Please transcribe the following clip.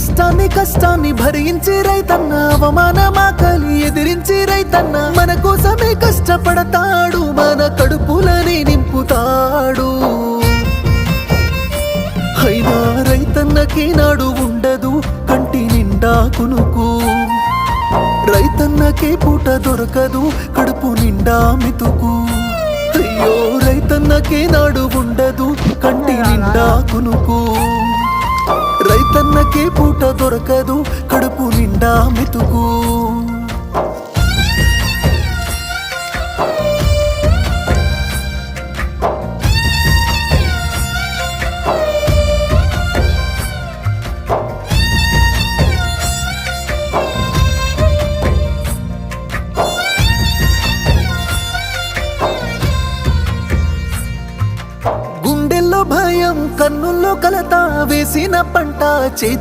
కష్టాన్ని భరించి రైతన్న అవమానమాకలి ఎదిరించి రైతన్న మన కోసమే కష్టపడతాడు, మన కడుపులని నింపుతాడు. అయినా రైతన్నకి నాడు ఉండదు కంటి నిండా కునుకు, రైతన్నకే పూట దొరకదు కడుపు నిండా మితుకు. అయ్యో రైతన్నకే నాడు ఉండదు కంటి నిండా కునుకు, రైతన్నకే పూట దొరకదు కడుపు నిండా మితుకు. గుండెల్లో భయం కన్నుల్లో కలత వేసిన పంట చేతి